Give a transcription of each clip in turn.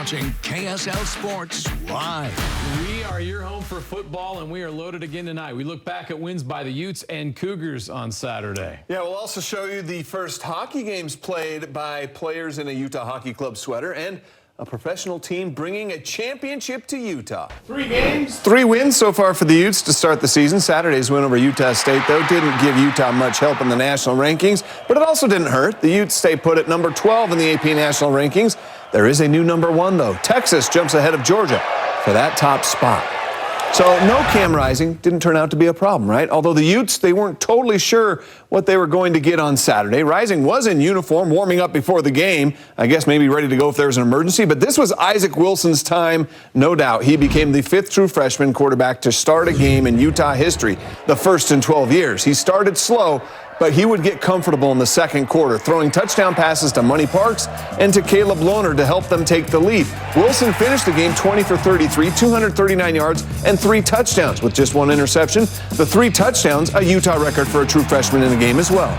watching KSL Sports Live. We are your home for football, and we are loaded again tonight. We look back at wins by the Utes and Cougars on Saturday. Yeah, we'll also show you the first hockey games played by players in a Utah Hockey Club sweater and a professional team bringing a championship to Utah. 3 games, 3 wins so far for the Utes to start the season. Saturday's win over Utah State, though, didn't give Utah much help in the national rankings, but it also didn't hurt. The Utes stay put at number 12 in the AP national rankings. There is a new number 1, though. Texas jumps ahead of Georgia for that top spot. So no Cam Rising didn't turn out to be a problem, right? Although the Utes, they weren't totally sure what they were going to get on Saturday. Rising was in uniform, warming up before the game. I guess maybe ready to go if there was an emergency. But this was Isaac Wilson's time, no doubt. He became the 5th true freshman quarterback to start a game in Utah history, the first in 12 years. He started slow, but he would get comfortable in the second quarter, throwing touchdown passes to Money Parks and to Caleb Lohner to help them take the lead. Wilson finished the game 20 for 33, 239 yards, and 3 touchdowns with just 1 interception. The 3 touchdowns, a Utah record for a true freshman in the game as well.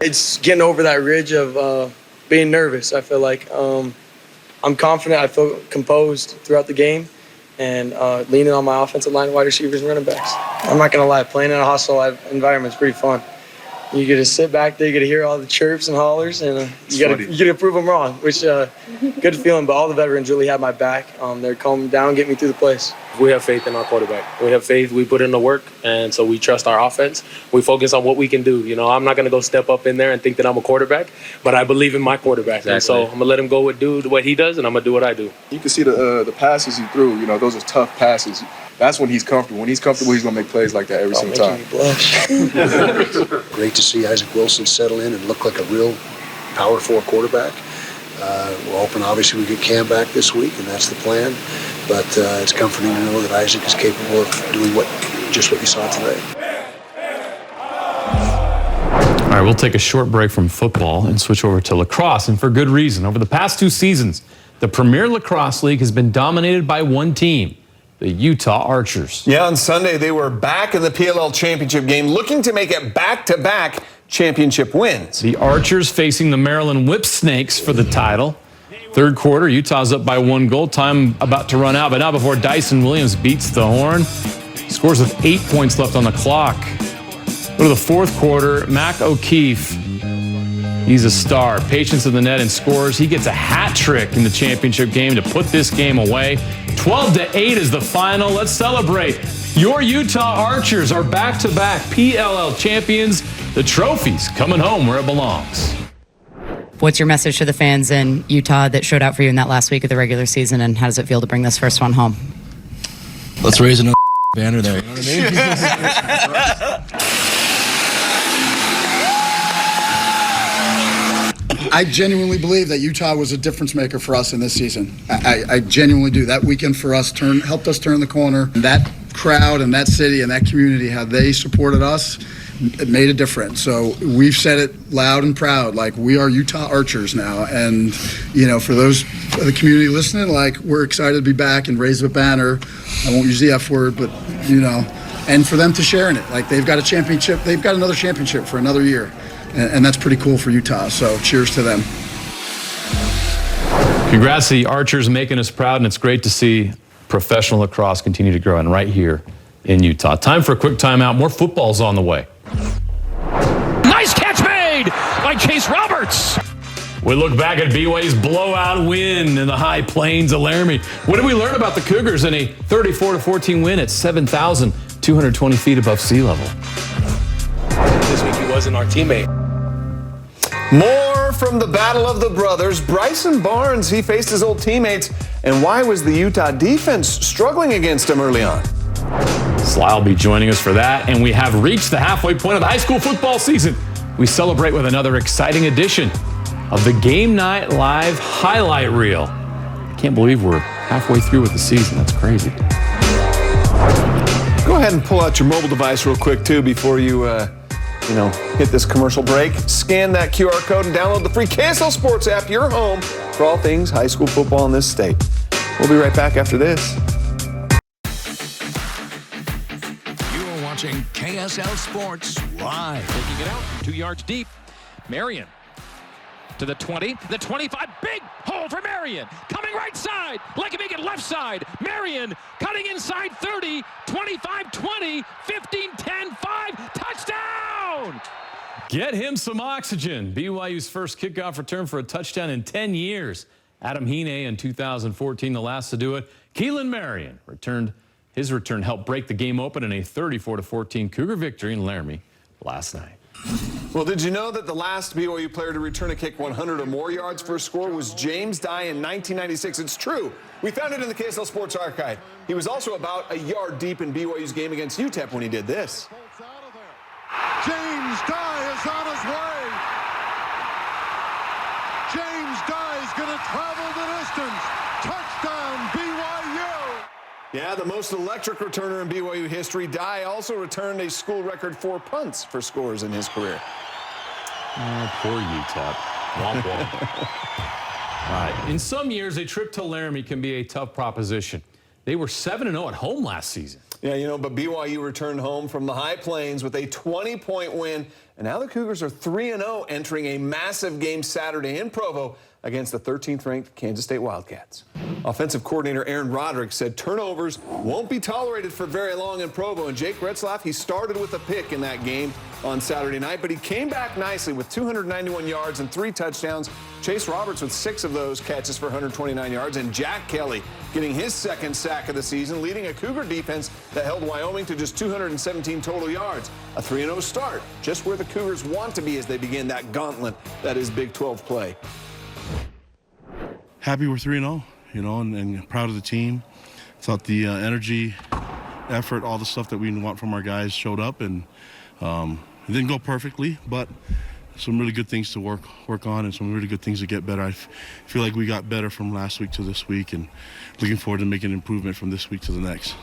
It's getting over that ridge of being nervous, I feel like. I'm confident. I feel composed throughout the game. And leaning on my offensive line, wide receivers, and running backs. I'm not going to lie, playing in a hostile environment is pretty fun. You get to sit back there, you get to hear all the chirps and hollers, and you get to prove them wrong, which good feeling. But all the veterans really have my back. They're calming down, get me through the plays. We have faith in our quarterback. We have faith. We put in the work, and so we trust our offense. We focus on what we can do. You know, I'm not going to go step up in there and think that I'm a quarterback, but I believe in my quarterback. Exactly. And so I'm going to let him go do what he does, and I'm going to do what I do. You can see the passes he threw. You know, those are tough passes. That's when he's comfortable. When he's comfortable, he's going to make plays like that every single time. Me blush. Great to see Isaac Wilson settle in and look like a real Power 4 quarterback. We're hoping, obviously, we get Cam back this week, and that's the plan. But it's comforting to know that Isaac is capable of doing just what you saw today. All right, we'll take a short break from football and switch over to lacrosse, and for good reason. Over the past 2 seasons, the Premier Lacrosse League has been dominated by one team, the Utah Archers. Yeah, on Sunday, they were back in the PLL championship game, looking to make it back-to-back championship wins. The Archers facing the Maryland Whip Snakes for the title. Third quarter, Utah's up by 1 goal. Time about to run out, but not before Dyson Williams beats the horn. Scores with 8 points left on the clock. Go to the fourth quarter, Mac O'Keefe. He's a star. Patience in the net and scores. He gets a hat trick in the championship game to put this game away. 12-8 is the final. Let's celebrate. Your Utah Archers are back-to-back PLL champions. The trophy's coming home where it belongs. What's your message to the fans in Utah that showed out for you in that last week of the regular season, and how does it feel to bring this first one home? Let's raise another banner there. You know what I mean? I genuinely believe that Utah was a difference maker for us in this season. I genuinely do. That weekend for us helped us turn the corner. That crowd and that city and that community, how they supported us, it made a difference. So we've said it loud and proud, like, we are Utah Archers now. And, you know, for those of the community listening, like, we're excited to be back and raise the banner. I won't use the F word, but, you know, and for them to share in it. Like, they've got a championship. They've got another championship for another year. And that's pretty cool for Utah. So cheers to them. Congrats to the Archers making us proud, and it's great to see professional lacrosse continue to grow, and right here in Utah. Time for a quick timeout. More football's on the way. Nice catch made by Chase Roberts. We look back at BYU's blowout win in the High Plains of Laramie. What did we learn about the Cougars in a 34-14 win at 7,220 feet above sea level? This week he wasn't our teammate. More from the Battle of the Brothers. Bryson Barnes, he faced his old teammates. And why was the Utah defense struggling against him early on? Sly will be joining us for that, and we have reached the halfway point of the high school football season. We celebrate with another exciting edition of the Game Night Live highlight reel. I can't believe we're halfway through with the season. That's crazy. Go ahead and pull out your mobile device real quick, too, before you hit this commercial break. Scan that QR code and download the free KSL Sports app, your home for all things high school football in this state. We'll be right back after this. You're watching KSL Sports Live. Taking it out from 2 yards deep. Marion To the 20, the 25, big hole for Marion. Coming right side, like make it left side. Marion cutting inside 30, 25, 20, 15, 10, 5, touchdown! Get him some oxygen. BYU's first kickoff return for a touchdown in 10 years. Adam Heaney in 2014, the last to do it. Keelan Marion his return helped break the game open in a 34-14 Cougar victory in Laramie last night. Well, did you know that the last BYU player to return a kick 100 or more yards for a score was James Dye in 1996? It's true. We found it in the KSL Sports archive. He was also about a yard deep in BYU's game against UTEP when he did this. James Dye is on his way. James Dye is going to travel the distance. Touchdown, BYU. Yeah, the most electric returner in BYU history. Dye also returned a school record 4 punts for scores in his career. Oh, poor UTEP. Womp womp. All right. In some years, a trip to Laramie can be a tough proposition. They were 7-0 at home last season. Yeah, but BYU returned home from the High Plains with a 20-point win, and now the Cougars are 3-0, entering a massive game Saturday in Provo against the 13th-ranked Kansas State Wildcats. Offensive coordinator Aaron Roderick said turnovers won't be tolerated for very long in Provo, and Jake Retzlaff, he started with a pick in that game on Saturday night, but he came back nicely with 291 yards and 3 touchdowns. Chase Roberts with 6 of those catches for 129 yards, and Jack Kelly getting his second sack of the season, leading a Cougar defense that held Wyoming to just 217 total yards. A 3-0 start, just where the Cougars want to be as they begin that gauntlet that is Big 12 play. Happy we're 3-0, and proud of the team. Thought the energy, effort, all the stuff that we want from our guys showed up, and it didn't go perfectly, but some really good things to work on and some really good things to get better. I feel like we got better from last week to this week, and looking forward to making an improvement from this week to the next.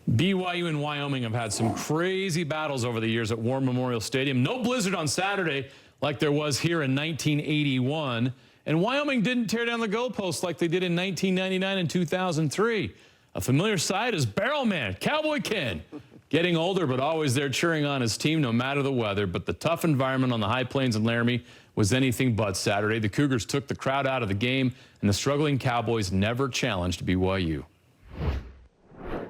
BYU and Wyoming have had some crazy battles over the years at War Memorial Stadium. No blizzard on Saturday like there was here in 1981. And Wyoming didn't tear down the goalposts like they did in 1999 and 2003. A familiar sight is Barrelman, Cowboy Ken. Getting older, but always there cheering on his team no matter the weather. But the tough environment on the High Plains and Laramie was anything but Saturday. The Cougars took the crowd out of the game, and the struggling Cowboys never challenged BYU.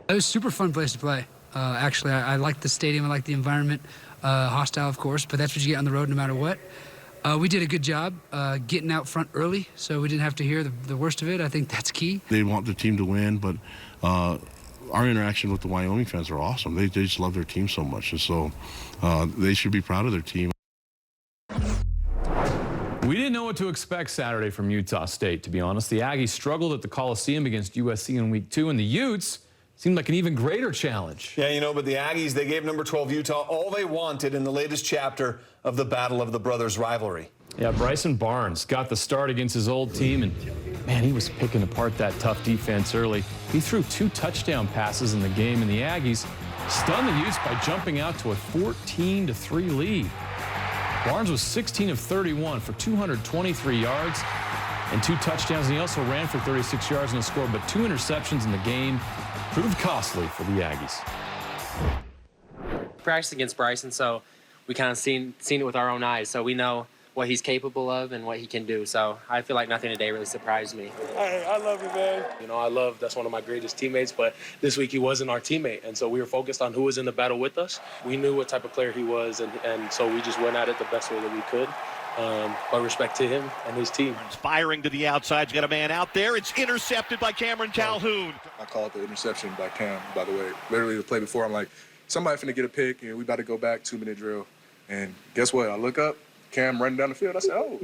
It was a super fun place to play. Actually, I liked the stadium. I liked the environment. Hostile, of course, but that's what you get on the road no matter what. We did a good job getting out front early, so we didn't have to hear the worst of it. I think that's key. They want their team to win, but our interaction with the Wyoming fans are awesome. They just love their team so much, and so they should be proud of their team. We didn't know what to expect Saturday from Utah State, to be honest. The Aggies struggled at the Coliseum against USC in Week 2, and the Utes seemed like an even greater challenge. Yeah, but the Aggies, they gave number 12 Utah all they wanted in the latest chapter of the Battle of the Brothers rivalry. Yeah, Bryson Barnes got the start against his old team, and man, he was picking apart that tough defense early. He threw 2 touchdown passes in the game, and the Aggies stunned the Utes by jumping out to a 14-3 lead. Barnes was 16 of 31 for 223 yards and 2 touchdowns, and he also ran for 36 yards in the score, but 2 interceptions in the game proved costly for the Aggies. Practiced against Bryson, so we kind of seen it with our own eyes, so we know what he's capable of and what he can do. So I feel like nothing today really surprised me. I love you, man. That's one of my greatest teammates, but this week he wasn't our teammate, and so we were focused on who was in the battle with us. We knew what type of player he was, and so we just went at it the best way that we could. But respect to him and his team. Firing to the outside. He's got a man out there. It's intercepted by Cameron Calhoun. I called the interception by Cam, by the way. Literally the play before, I'm like, somebody finna get a pick, and we about to go back, 2-minute drill. And guess what? I look up, Cam running down the field. I said, oh.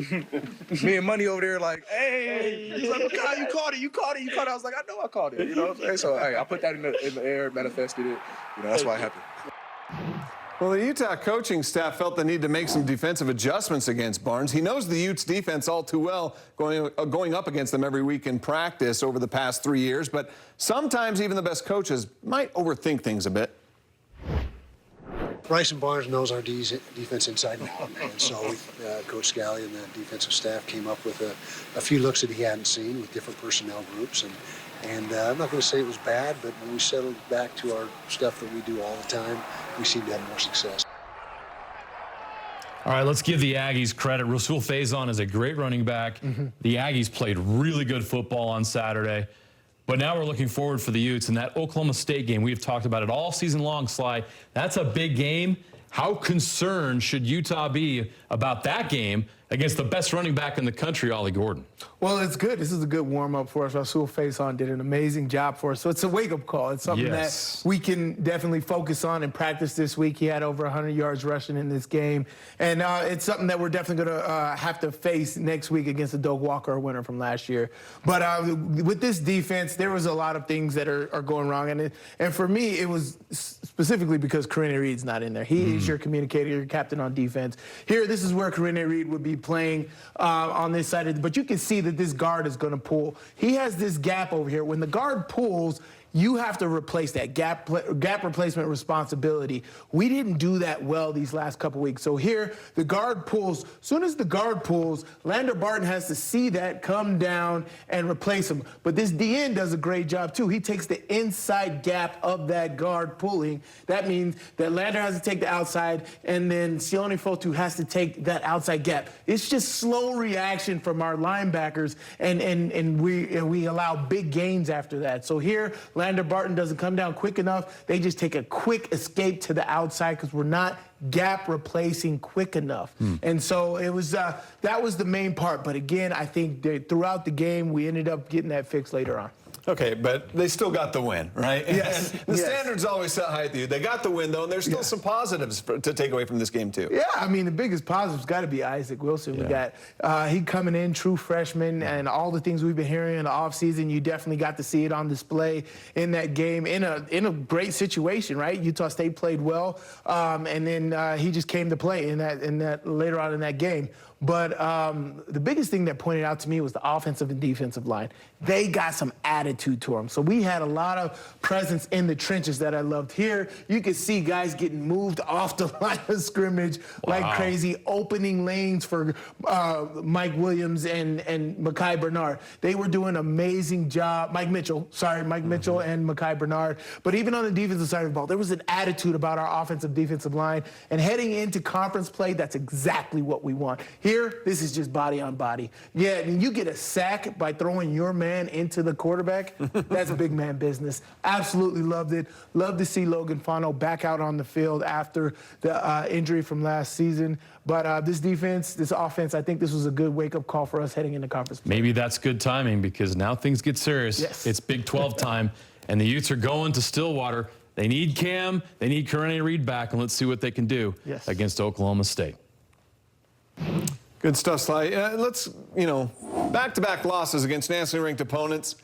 Me and Money over there like, hey. He's like, God, you caught it. I was like, I know I caught it. So, I put that in the air, manifested it. That's why it happened. Well, the Utah coaching staff felt the need to make some defensive adjustments against Barnes. He knows the Utes defense all too well, going up against them every week in practice over the past 3 years, but sometimes even the best coaches might overthink things a bit. Bryson Barnes knows our defense inside and out, and so Coach Scally and the defensive staff came up with a few looks that he hadn't seen with different personnel groups, and I'm not going to say it was bad, but when we settled back to our stuff that we do all the time, we seemed to have more success. All right, let's give the Aggies credit. Rasul Faison is a great running back. The Aggies played really good football on Saturday. But now we're looking forward for the Utes. And that Oklahoma State game, we've talked about it all season long, Sly. That's a big game. How concerned should Utah be about that game against the best running back in the country, Ollie Gordon? Well, it's good. This is a good warm-up for us. Rasul Faison did an amazing job for us. So it's a wake-up call. It's something that we can definitely focus on and practice this week. He had over 100 yards rushing in this game. And it's something that we're definitely going to have to face next week against the Doak Walker winner from last year. But with this defense, there was a lot of things that are going wrong. And for me, it was specifically because Karene Reed's not in there. He is your communicator, your captain on defense. Here, this is where Karene Reed would be playing on this side. But you can see that this guard is going to pull. He has this gap over here. When the guard pulls, you have to replace that gap replacement responsibility. We didn't do that well these last couple weeks. So here, the guard pulls. As soon as the guard pulls, Lander Barton has to see that, come down, and replace him. But this DN does a great job, too. He takes the inside gap of that guard pulling. That means that Lander has to take the outside, and then Sione Fotu has to take that outside gap. It's just slow reaction from our linebackers, and we allow big gains after that. So here, Lander Barton doesn't come down quick enough. They just take a quick escape to the outside because we're not gap replacing quick enough. And so it was that was the main part. But again, I think throughout the game, we ended up getting that fixed later on. Okay, but they still got the win, right? Yes. And the standard's always set high at you. They got the win, though, and there's still some positives to take away from this game, too. Yeah, I mean, the biggest positive's got to be Isaac Wilson. We got he coming in, true freshman, and all the things we've been hearing in the offseason, you definitely got to see it on display in that game in a great situation, right? Utah State played well, and then he just came to play in that later on in that game. But the biggest thing that pointed out to me was the offensive and defensive line. They got some attitude to them. So we had a lot of presence in the trenches that I loved. Here, you could see guys getting moved off the line of scrimmage like crazy, opening lanes for Mike Williams and Mekhi Bernard. They were doing an amazing job. Mike Mitchell and Mekhi Bernard. But even on the defensive side of the ball, there was an attitude about our offensive defensive line. And heading into conference play, that's exactly what we want. Here, this is just body on body. Yeah, and you get a sack by throwing your man into the quarterback. That's big man business. Absolutely loved it. Love to see Logan Fano back out on the field after the injury from last season. But this defense, this offense, I think this was a good wake-up call for us heading into conference play. Maybe that's good timing because now things get serious. Yes. It's Big 12 time, and the Utes are going to Stillwater. They need Cam. They need Karene Reed back, and let's see what they can do against Oklahoma State. Good stuff, Sly. Let's, back-to-back losses against nationally ranked opponents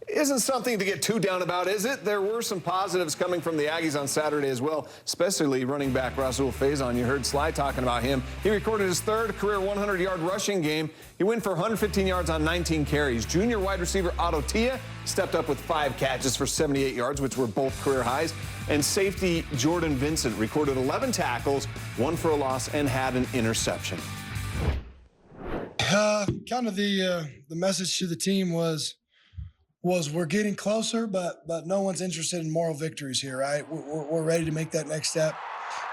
isn't something to get too down about, is it? There were some positives coming from the Aggies on Saturday as well, especially running back Rasul Faison. You heard Sly talking about him. He recorded his third career 100-yard rushing game. He went for 115 yards on 19 carries. Junior wide receiver Otto Tia stepped up with 5 catches for 78 yards, which were both career highs. And safety Jordan Vincent recorded 11 tackles, 1 for a loss, and had an interception. Kind of the message to the team was we're getting closer, but no one's interested in moral victories here, right? We're ready to make that next step.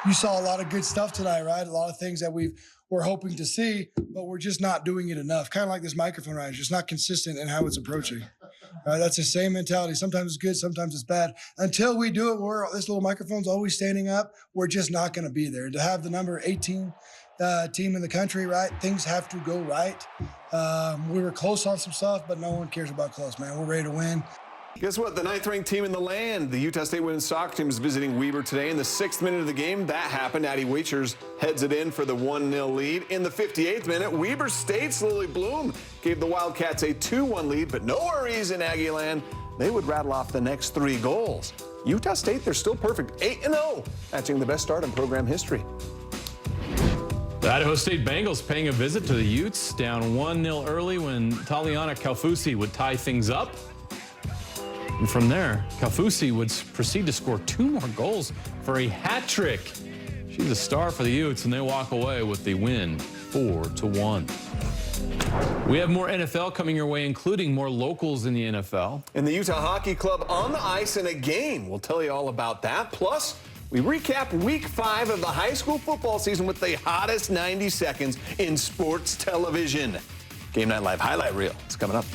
You saw a lot of good stuff tonight, right? A lot of things that we're hoping to see, but we're just not doing it enough. Kind of like this microphone ride, it's just not consistent in how it's approaching. Right? That's the same mentality. Sometimes it's good, sometimes it's bad. Until we do it, this little microphone's always standing up. We're just not going to be there. To have the number 18 team in the country, right? Things have to go right. We were close on some stuff, but no one cares about close, man. We're ready to win. Guess what? The 9th-ranked team in the land, the Utah State women's soccer team, is visiting Weber today. In the 6th minute of the game, that happened. Addie Waiters heads it in for the 1-0 lead. In the 58th minute, Weber State's Lily Bloom gave the Wildcats a 2-1 lead, but no worries in Aggie land. They would rattle off the next 3 goals. Utah State, they're still perfect, 8-0, matching the best start in program history. The Idaho State Bengals paying a visit to the Utes, down 1-0 early when Taliana Kaufusi would tie things up. And from there, Kaufusi would proceed to score 2 more goals for a hat trick. She's a star for the Utes, and they walk away with the win, 4-1. We have more NFL coming your way, including more locals in the NFL. And the Utah Hockey Club on the ice in a game. We'll tell you all about that. Plus, we recap week 5 of the high school football season with the hottest 90 seconds in sports television. Game Night Live highlight reel. It's coming up.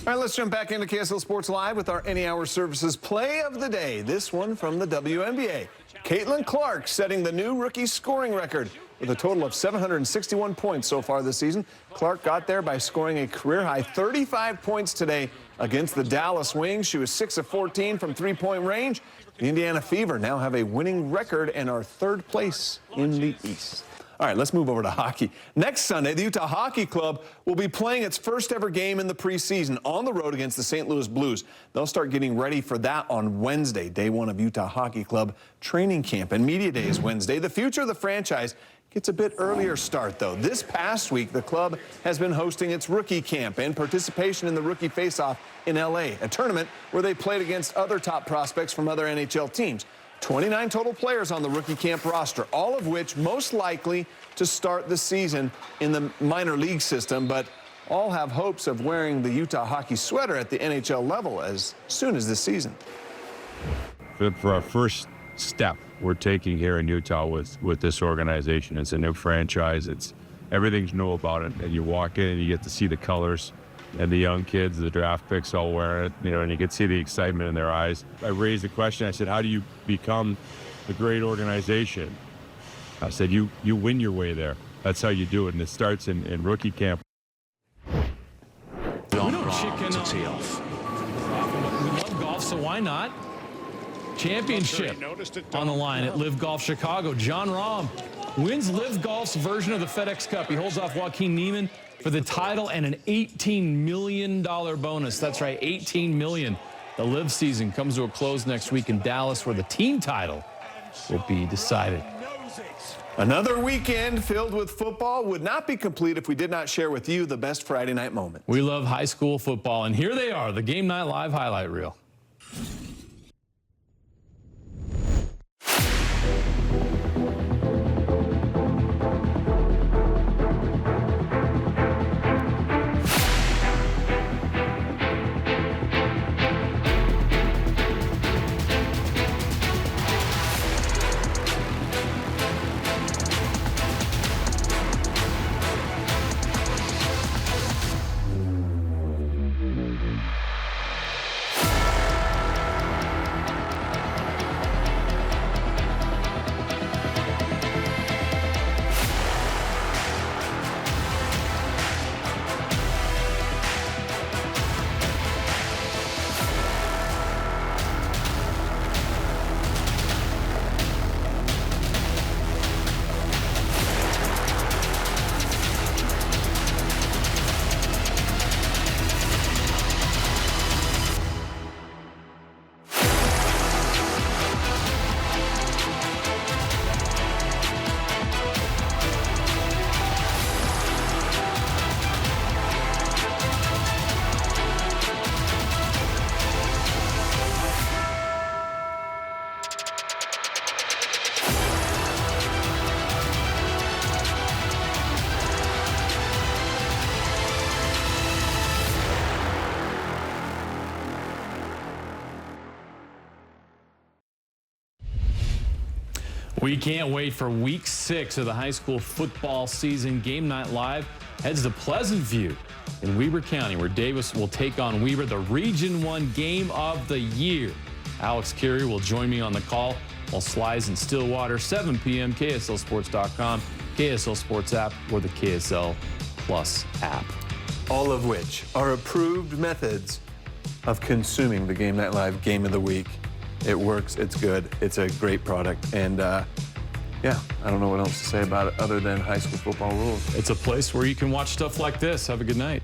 All right, let's jump back into KSL Sports Live with our Any Hour Services play of the day. This one from the WNBA. Caitlin Clark setting the new rookie scoring record with a total of 761 points so far this season. Clark got there by scoring a career-high 35 points today against the Dallas Wings. She was 6 of 14 from three-point range. The Indiana Fever now have a winning record and are 3rd place in the East. All right, let's move over to hockey. Next Sunday, the Utah Hockey Club will be playing its first ever game in the preseason on the road against the St. Louis Blues. They'll start getting ready for that on Wednesday, day 1 of Utah Hockey Club training camp. And Media Day is Wednesday. The future of the franchise gets a bit earlier start, though. This past week, the club has been hosting its rookie camp and participation in the Rookie Face-Off in L.A., a tournament where they played against other top prospects from other NHL teams. 29 total players on the rookie camp roster, all of which most likely to start the season in the minor league system, but all have hopes of wearing the Utah hockey sweater at the NHL level as soon as this season. For our first step we're taking here in Utah with this organization, it's a new franchise. It's everything's new about it, and you walk in and you get to see the colors and the young kids, the draft picks all wearing it, and you can see the excitement in their eyes. I raised the question, I said, how do you become a great organization? I said, you win your way there. That's how you do it, and it starts in rookie camp. We don't chicken to tee off. We love golf, so why not? Championship on the line at Live Golf Chicago. John Rahm wins Live Golf's version of the FedEx Cup. He holds off Joaquin Niemann for the title and an $18 million bonus. That's right, $18 million. The Live season comes to a close next week in Dallas, where the team title will be decided. Another weekend filled with football would not be complete if we did not share with you the best Friday night moments. We love high school football, and here they are, the Game Night Live highlight reel. We can't wait for week 6 of the high school football season. Game Night Live heads to Pleasant View in Weber County, where Davis will take on Weber, the Region 1 game of the year. Alex Carey will join me on the call, while Sly's in Stillwater, 7 p.m., KSLSports.com, KSL Sports app, or the KSL Plus app. All of which are approved methods of consuming the Game Night Live Game of the Week. It works, it's good, it's a great product, and yeah, I don't know what else to say about it other than high school football rules. It's a place where you can watch stuff like this. Have a good night.